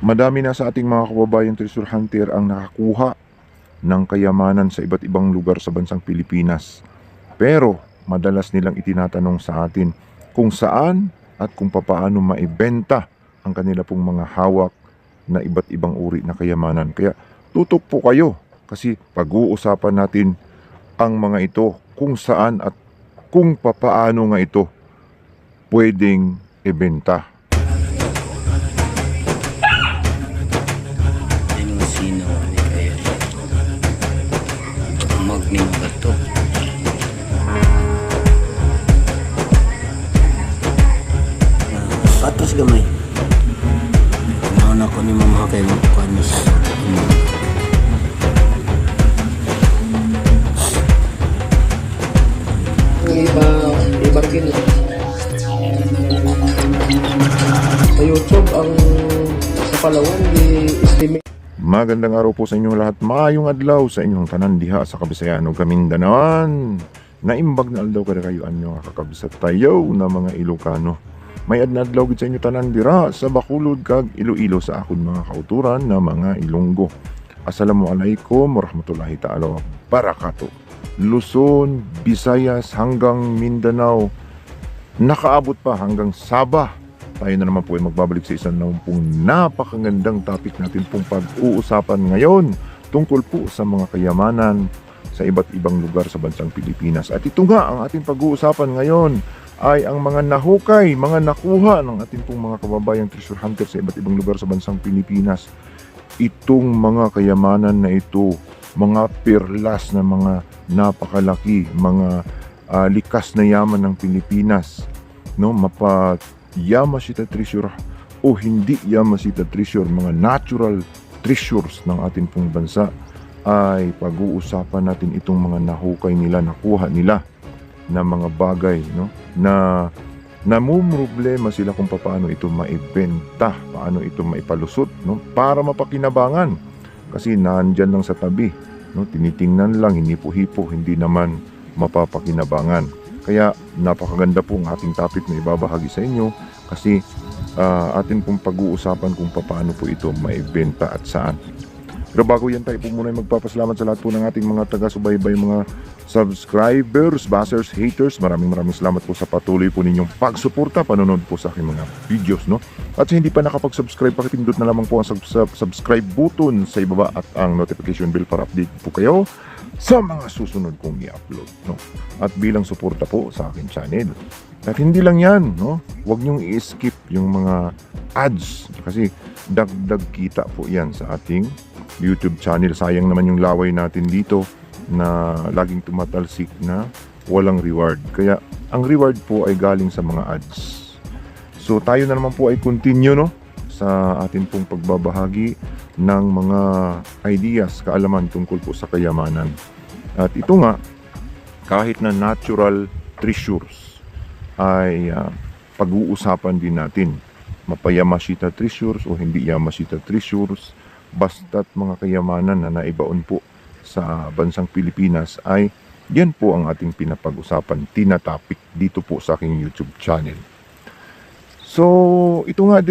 Madami na sa ating mga kababayang treasure hunter ang nakakuha ng kayamanan sa iba't ibang lugar sa bansang Pilipinas. Pero madalas nilang itinatanong sa atin kung saan at kung papaano maibenta ang kanila pong mga hawak na iba't ibang uri na kayamanan. Kaya tutok po kayo kasi pag-uusapan natin ang mga ito, kung saan at kung papaano nga ito pwedeng ibenta. Ano sino ni kaya magning bato. Patos gamay. Nauna ko ni mama kay magpanis. Ibarkin sa YouTube ang sa Palawan i-estimate. Magandang araw po sa inyong lahat. Maayong adlaw sa inyong tanan diha sa Kabisayan ug Kamindanao. Naimbag na aldaw kada kayo anyo nga kakabsat tayo na mga Ilocano. May adlaw gid sa inyo tanan dira sa Bacolod kag Iloilo sa akon mga kauturan na mga Ilonggo. Assalamualaikum warahmatullahi taala wabarakatuh. Luzon, Visayas hanggang Mindanao, nakaabot pa hanggang Sabah. Tayo na naman po ay magbabalik sa isang pong napakagandang topic natin pong pag-uusapan ngayon tungkol po sa mga kayamanan sa iba't ibang lugar sa bansang Pilipinas. At ito nga ang ating pag-uusapan ngayon ay ang mga nahukay, mga nakuha ng ating pong mga kababayang treasure hunter sa iba't ibang lugar sa bansang Pilipinas. Itong mga kayamanan na ito, mga perlas na mga napakalaki, mga likas na yaman ng Pilipinas, no? Yamashita treasure o hindi Yamashita treasure, mga natural treasures ng ating pong bansa, ay pag-uusapan natin itong mga nahukay nila, nakuha nila na mga bagay, no, na namumroblema sila kung paano ito maibenta, paano ito maipalusot, no, para mapakinabangan kasi nandyan lang sa tabi, no, tinitingnan lang, hinipo-hipo, hindi naman mapapakinabangan. Kaya napakaganda po ang ating topic na ibabahagi sa inyo kasi atin pong pag-uusapan kung paano po ito maibenta at saan. Pero bago yan, tayo po muna magpapasalamat sa lahat po ng ating mga taga-subaybay, mga subscribers, bashers, haters. Maraming salamat po sa patuloy po ninyong pagsuporta, panonood po sa aking mga videos, no? At sa hindi pa nakapag-subscribe, pakipindot na lamang po ang subscribe button sa ibaba at ang notification bell para update po kayo sa mga susunod kong i-upload, no? At bilang suporta po sa akin channel. At hindi lang yan, no? Huwag niyong i-skip yung mga ads kasi dagdag kita po yan sa ating YouTube channel. Sayang naman yung laway natin dito na laging tumatalsik na walang reward. Kaya ang reward po ay galing sa mga ads. So tayo na naman po ay continue, no, sa atin pong pagbabahagi ng mga ideas, kaalaman tungkol po sa kayamanan. At ito nga, kahit na natural treasures ay pag-uusapan din natin. Mapayamashita treasures o hindi Yamashita treasures, basta't mga kayamanan na naibaon po sa bansang Pilipinas, ay yan po ang ating pinapag-usapan, tinatopic dito po sa aking YouTube channel. So ito nga,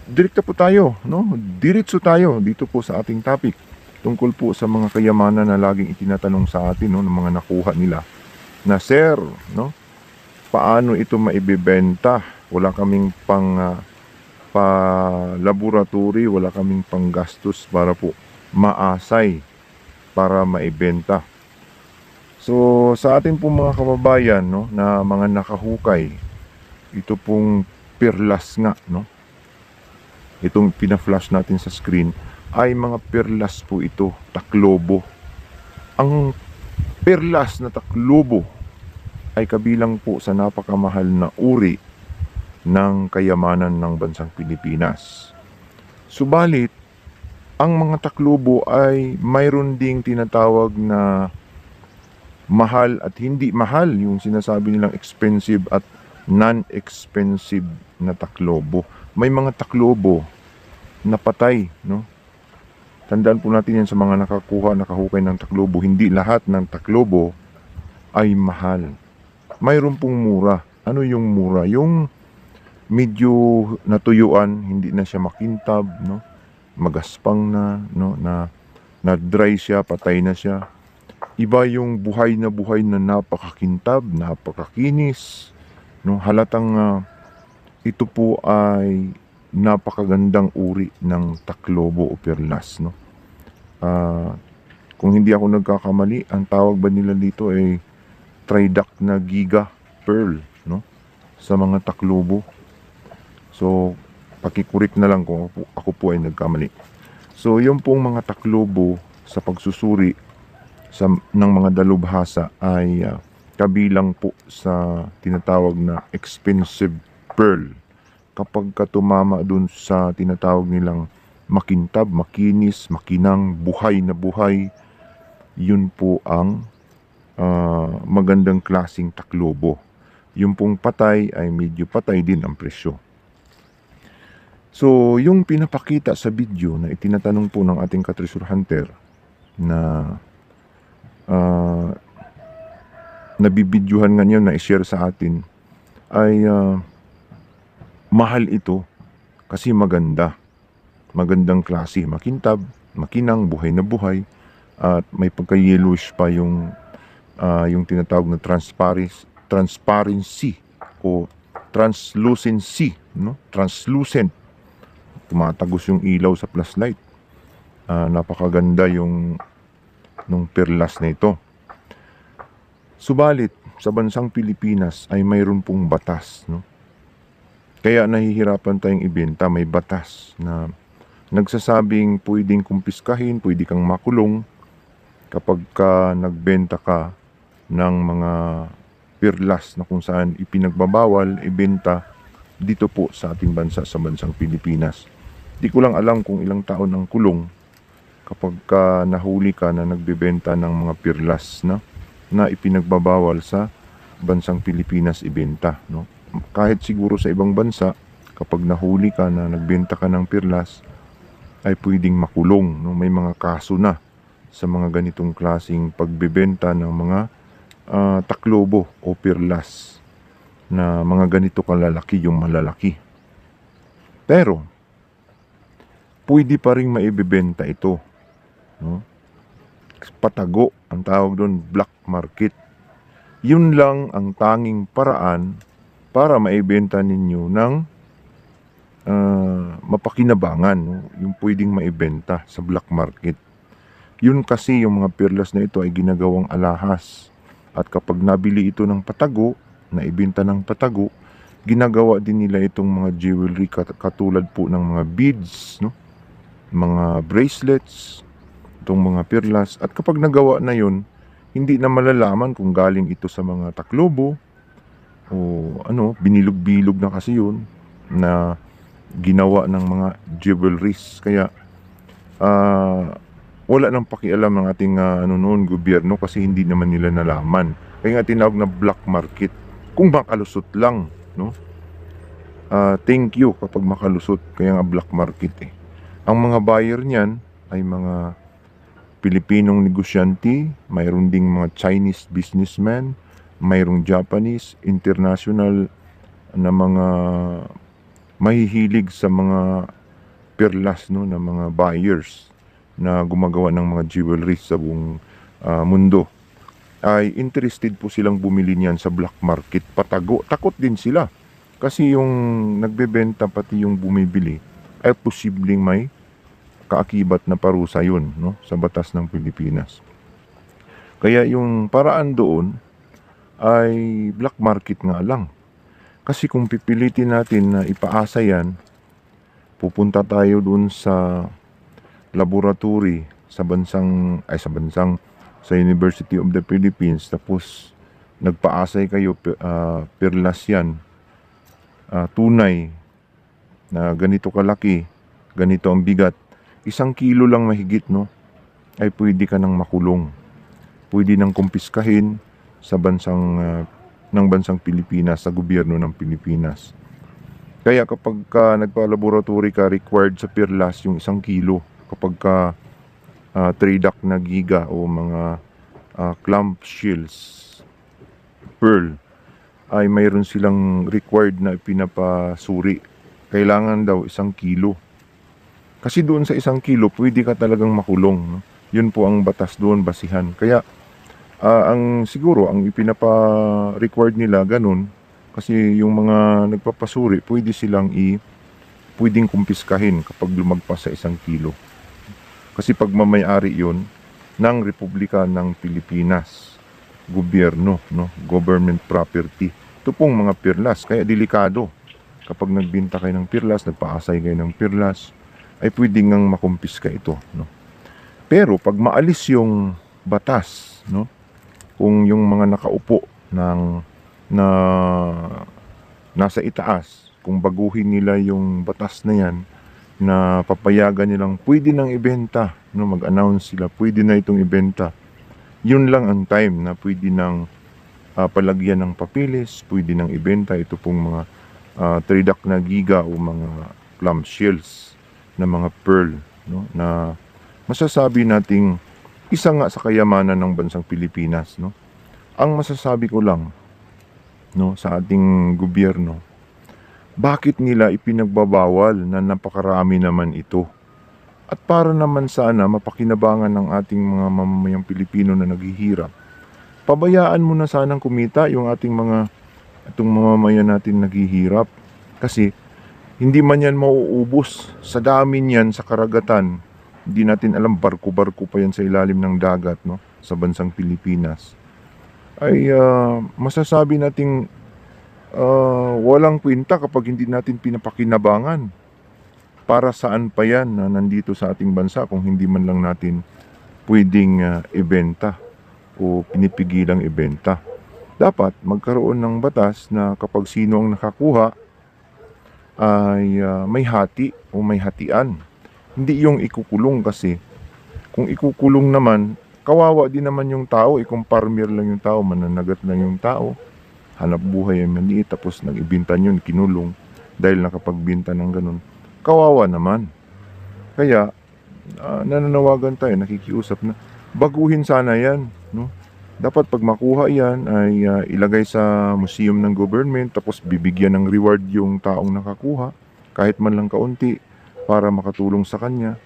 direkta po tayo, no? Diretso tayo dito po sa ating topic tungkol po sa mga kayamanan na laging itinatanong sa atin, no, ng mga nakuha nila na, sir, no, paano ito maibebenta? Wala kaming pa-laboratory, wala kaming panggastos para po maasay para maibenta. So sa atin po mga kababayan, no, na mga nakahukay, ito pong perlas nga, no, itong pina-flash natin sa screen ay mga perlas po ito, taklobo. Ang perlas na taklobo ay kabilang po sa napakamahal na uri ng kayamanan ng bansang Pilipinas. Subalit, ang mga taklobo ay mayroon ding tinatawag na mahal at hindi mahal, yung sinasabi nilang expensive at non-expensive na taklobo. May mga taklobo na patay, no? Tandaan po natin yan sa mga nakahukay ng taklobo. Hindi lahat ng taklobo ay mahal. Mayroon pong mura. Ano yung mura? Yung medyo natuyuan, hindi na siya makintab, no? magaspang na, no, na dry siya, patay na siya. Iba yung buhay na napakakintab, napakakinis, no, halatang ito po ay napakagandang uri ng taklobo o perlas, no. Kung hindi ako nagkakamali, ang tawag ba nila dito ay Tridactyl na Giga Pearl, no, sa mga taklobo. So, pakikurik na lang kung ako po ay nagkamali. So, yung pong mga taklobo sa pagsusuri ng mga dalubhasa ay kabilang po sa tinatawag na expensive pearl. Kapag tumama dun sa tinatawag nilang makintab, makinis, makinang, buhay na buhay, yun po ang magandang klasing taklobo. Yung pong patay ay medyo patay din ang presyo. So, yung pinapakita sa video na itinatanong po ng ating ka-treasure hunter na nabibidyohan nga niya na i-share sa atin ay mahal ito kasi maganda. Magandang klase, makintab, makinang, buhay na buhay, at may pagka-yellowish pa yung tinatawag na transparency o translucency, no? Translucent. Tumatagos yung ilaw sa flashlight. Napakaganda yung nung perlas na ito. Subalit, sa bansang Pilipinas ay mayroon pong batas, no? Kaya nahihirapan tayong ibenta, may batas na nagsasabing pwedeng kumpiskahin, pwede kang makulong kapag ka nagbenta ka ng mga perlas na kung saan ipinagbabawal ibenta dito po sa ating bansa, sa bansang Pilipinas. Di ko lang alam kung ilang taon ang kulong kapag ka nahuli ka na nagbebenta ng mga perlas na ipinagbabawal sa bansang Pilipinas ibenta, no? Kahit siguro sa ibang bansa, kapag nahuli ka na nagbenta ka ng perlas, ay pwedeng makulong, no? May mga kaso na sa mga ganitong klaseng pagbebenta ng mga taklobo o perlas na mga ganito kalalaki yung malalaki. Pero pwede pa rin maibebenta ito, no? Patago, ang tawag doon, black market. Yun lang ang tanging paraan para maibenta ninyo ng mapakinabangan, no? Yung pwedeng maibenta sa black market. Yun kasi yung mga perlas na ito ay ginagawang alahas. At kapag nabili ito ng patago, na ibenta ng patago, ginagawa din nila itong mga jewelry katulad po ng mga beads, no? Mga bracelets, itong mga perlas. At kapag nagawa na yun, hindi na malalaman kung galing ito sa mga taklobo o binilog-bilog na kasi yun na ginawa ng mga jewelries. Kaya wala nang pakialam ng ating gobyerno kasi hindi naman nila nalaman. Kaya nga tinawag na black market. Kung makalusot lang, no? Thank you kapag makalusot, kaya nga black market eh. Ang mga buyer niyan ay mga Pilipinong negosyante, mayroon ding mga Chinese businessmen, mayroong Japanese, international na mga mahihilig sa mga perlas, no, na mga buyers na gumagawa ng mga jewelry sa buong mundo. Ay interested po silang bumili niyan sa black market. Patago, takot din sila kasi yung nagbebenta pati yung bumibili ay posibleng may kaakibat na parusa yun, no, sa batas ng Pilipinas. Kaya yung paraan doon ay black market nga lang. Kasi kung pipilitin natin na ipaasa yan, pupunta tayo doon sa laboratory sa University of the Philippines, tapos nagpaasay kayo, perlas yan, tunay na ganito kalaki, ganito ang bigat, 1 kilo lang mahigit, no, ay pwede ka nang makulong, pwede nang kumpiskahin sa ng bansang Pilipinas, sa gobyerno ng Pilipinas. Kaya kapag nagpa-laboratory ka, required sa perlas yung 1 kilo. Kapag Tridactyl na Giga o mga clamp shields pearl, ay mayroon silang required na pinapasuri. Kailangan daw 1 kilo. Kasi doon sa 1 kilo, pwede ka talagang makulong. No? Yun po ang batas doon, basihan. Kaya, ang siguro, ang ipinapa-required nila, ganun, kasi yung mga nagpapasuri, pwedeng kumpiskahin kapag lumagpas sa 1 kilo. Kasi pagmamayari yun ng Republika ng Pilipinas, gobyerno, no? Government property. Ito pong mga pirlas, kaya delikado. Kapag nagbinta kayo ng pirlas, nagpaasay kayo ng pirlas, ay pwedeng ngang makumpiska ito, no? Pero pag maalis yung batas, no? Kung yung mga nakaupo na nasa itaas, kung baguhin nila yung batas na yan, na papayagan nilang pwede nang ibenta, no? Mag-announce sila, pwede na itong ibenta. Yun lang ang time na pwede nang palagyan ng papilis, pwede nang ibenta ito pong mga tridak na giga o mga clamshells na mga pearl, no? Na masasabi nating isa nga sa kayamanan ng bansang Pilipinas, no? Ang masasabi ko lang, no, sa ating gobyerno, bakit nila ipinagbabawal na napakarami naman ito? At para naman sana mapakinabangan ng ating mga mamamayang Pilipino na naghihirap, pabayaan mo na sanang kumita yung itong mamamayan natin naghihirap. Kasi hindi man yan mauubos sa dami niyan sa karagatan. Hindi natin alam, barko-barko pa yan sa ilalim ng dagat, no? Sa bansang Pilipinas. Ay masasabi nating walang kwenta kapag hindi natin pinapakinabangan. Para saan pa yan na nandito sa ating bansa kung hindi man lang natin pwedeng ibenta o pinipigilang ibenta. Dapat magkaroon ng batas na kapag sino ang nakakuha ay may hati o may hatian. Hindi yung ikukulong, kasi kung ikukulong naman, kawawa din naman yung tao. Kung farmer lang yung tao, mananagat lang yung tao, hanap buhay ay maliit, tapos nag-ibintan yun, kinulong dahil nakapagbinta ng ganun, kawawa naman. Kaya nananawagan tayo, nakikiusap na baguhin sana yan, no? Dapat pag makuha yan ay ilagay sa museum ng government, tapos bibigyan ng reward yung taong nakakuha kahit man lang kaunti, para makatulong sa kanya.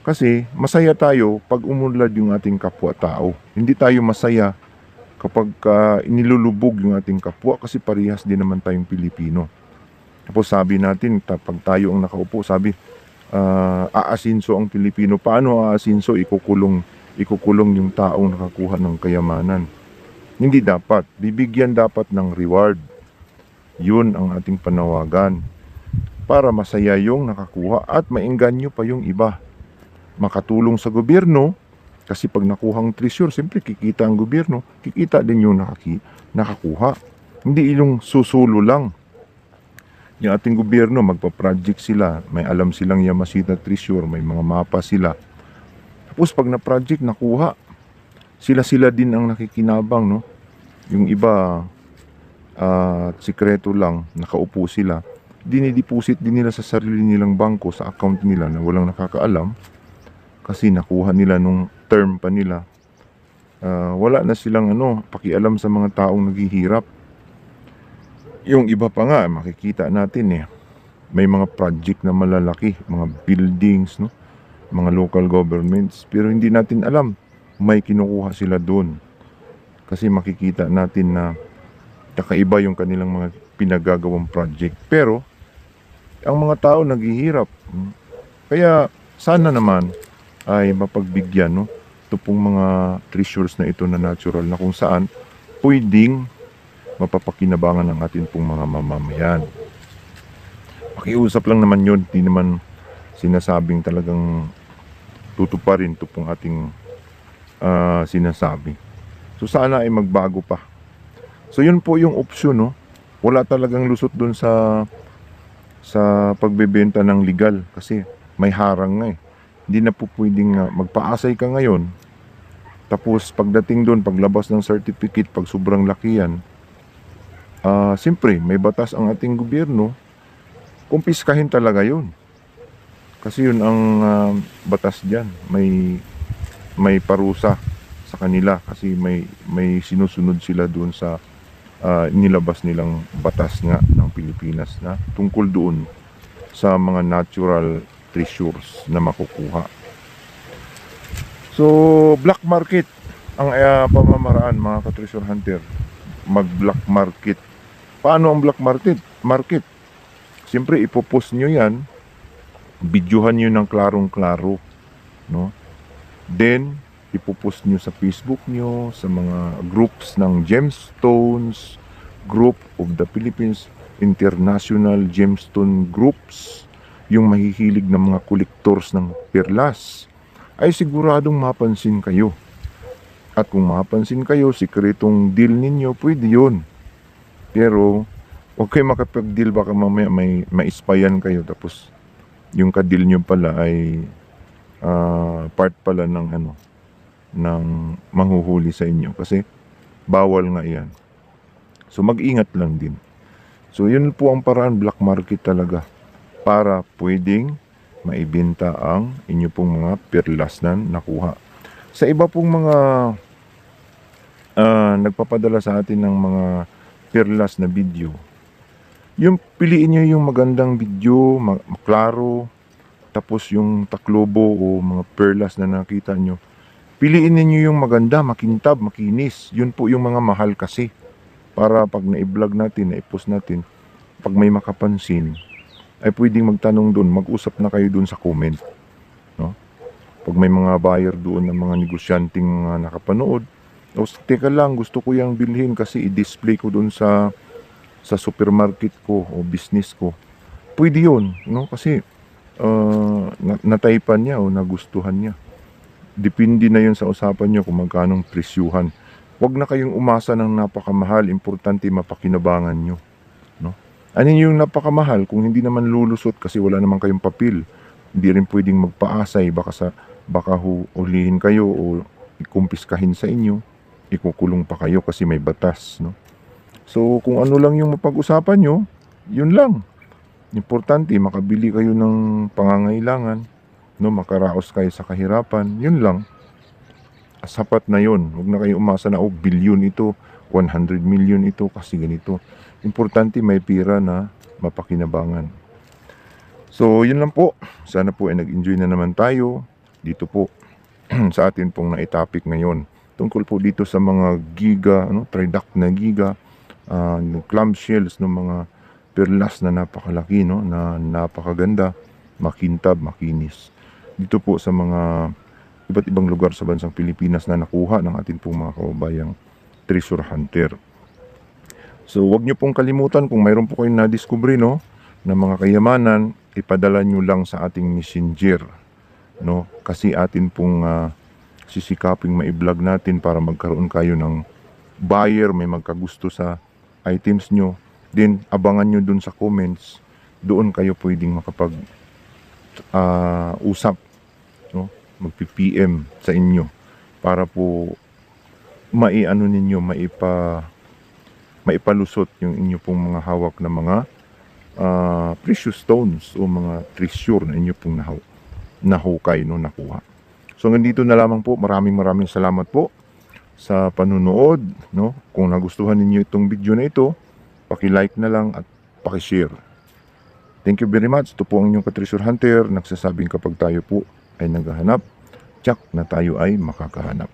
Kasi masaya tayo pag umunlad yung ating kapwa-tao. Hindi tayo masaya kapag inilulubog yung ating kapwa, kasi parehas din naman tayong Pilipino. Tapos sabi natin, pag tayo ang nakaupo, sabi, aasinso ang Pilipino. Paano aasinso? Ikukulong yung taong nakakuha ng kayamanan. Hindi dapat. Bibigyan dapat ng reward. Yun ang ating panawagan. Para masaya yung nakakuha at maengganyo pa yung iba. Makatulong sa gobyerno, kasi pag nakuhang treasure, siyempre kikita ang gobyerno, kikita din yung nakakuha. Hindi yung susulo lang. Yung ating gobyerno, magpa-project sila, may alam silang Yamashita treasure, may mga mapa sila. Tapos pag na-project, nakuha, sila din ang nakikinabang, no? Yung iba, sikreto lang, nakaupo sila, dinideposit din nila sa sarili nilang bangko, sa account nila na walang nakakaalam, kasi nakuha nila nung term pa nila. Wala na silang pakialam sa mga taong naghihirap. Yung iba pa nga, makikita natin may mga project na malalaki, mga buildings, no? Mga local governments, pero hindi natin alam may kinukuha sila doon. Kasi makikita natin na kakaiba yung kanilang mga pinagagawang project. Pero ang mga tao naghihirap. Kaya sana naman ay mapagbigyan, no? Ito pong mga treasures na ito na natural, na kung saan pwedeng mapapakinabangan ng atin pong mga mamamayan. Pakiusap lang naman yun, di naman sinasabing talagang tutuparin ito pong ating sinasabi. So sana ay magbago pa. So yun po yung opsyon, no? Wala talagang lusot dun sa pagbebenta ng legal, kasi may harang nga. Hindi na po pwedeng magpaasay ka ngayon, tapos pagdating doon, paglabas ng certificate, pag sobrang laki yan, siyempre may batas ang ating gobyerno, kumpiskahin talaga yun. Kasi yun ang batas dyan, may parusa sa kanila, kasi may sinusunod sila doon sa nilabas nilang batas nga ng Pilipinas na tungkol doon sa mga natural treasures na makukuha. So, black market ang pamamaraan mga ka-treasure hunter. Mag-black market. Paano ang black market? Siyempre, ipopost nyo yan. Videohan nyo ng klarong-klaro. No? Then, ipopost nyo sa Facebook nyo, sa mga groups ng gemstones, Group of the Philippines International Gemstone Groups, yung mahihilig ng mga collectors ng perlas, ay siguradong mapansin kayo. At kung mapansin kayo, sikretong deal ninyo, pwede yun. Pero, huwag kayo makapag-deal, baka mamaya may ma-spyan kayo, tapos yung ka-deal nyo pala ay part pala ng ng manghuhuli sa inyo. Kasi, bawal nga yan. So, mag-ingat lang din. So, yun po ang paraan, black market talaga, para pwedeng maibenta ang inyo pong mga perlas na nakuha. Sa iba pong mga nagpapadala sa atin ng mga perlas na video, yung piliin nyo yung magandang video, maklaro, tapos yung taklobo o mga perlas na nakita nyo, piliin niyo yung maganda, makintab, makinis. Yun po yung mga mahal kasi. Para pag na-vlog natin, na-post natin, pag may makapansin, ay pwedeng magtanong doon, mag-usap na kayo doon sa comment. No? Pag may mga buyer doon ng mga negosyanteng nakapanood, o teka lang, gusto ko yung bilhin kasi i-display ko doon sa supermarket ko o business ko. Pwede yun, no? Kasi nataypan niya o nagustuhan niya. Depende na yun sa usapan nyo kung magkanong presyuhan. Huwag na kayong umasa ng napakamahal, importante mapakinabangan nyo. No? Ano yung napakamahal kung hindi naman lulusot kasi wala naman kayong papel? Hindi rin pwedeng magpaasay, baka ulihin kayo o ikumpiskahin sa inyo, ikukulong pa kayo kasi may batas. No? So kung ano lang yung mapag-usapan nyo, yun lang. Importante, makabili kayo ng pangangailangan, no, makaraos kayo sa kahirapan, yun lang. Sapat na yun. Huwag na kayo umasa na, billion ito, 100 million ito, kasi ganito. Importante may pira na mapakinabangan. So, yun lang po. Sana po ay nag-enjoy na naman tayo dito po sa atin pong naitopic ngayon. Tungkol po dito sa mga giga, triduct na giga, clamshells ng mga perlas na napakalaki, no, na napakaganda, makintab, makinis. Dito po sa mga iba't ibang lugar sa bansang Pilipinas na nakuha ng ating pong mga kababayang treasure hunter. So, wag nyo pong kalimutan kung mayroon po kayong nadiskubre, no, na mga kayamanan, ipadala nyo lang sa ating messenger, no, kasi atin pong sisikaping ma-vlog natin para magkaroon kayo ng buyer, may magkagusto sa items nyo. Then, abangan nyo dun sa comments, doon kayo pwedeng makapag usap, no, mag-PM sa inyo para po maipalusot yung inyo pong mga hawak na mga precious stones o mga treasure na inyo pong nahukay, no, nakuha. So hanggang dito na lamang po. Maraming salamat po sa panunood, no. Kung nagustuhan ninyo itong video na ito, paki-like na lang at paki-share. Thank you very much. Ito po ang inyong ka-treasure hunter, nagsasabing kapag tayo po ay naghahanap, tiyak na tayo ay makakahanap.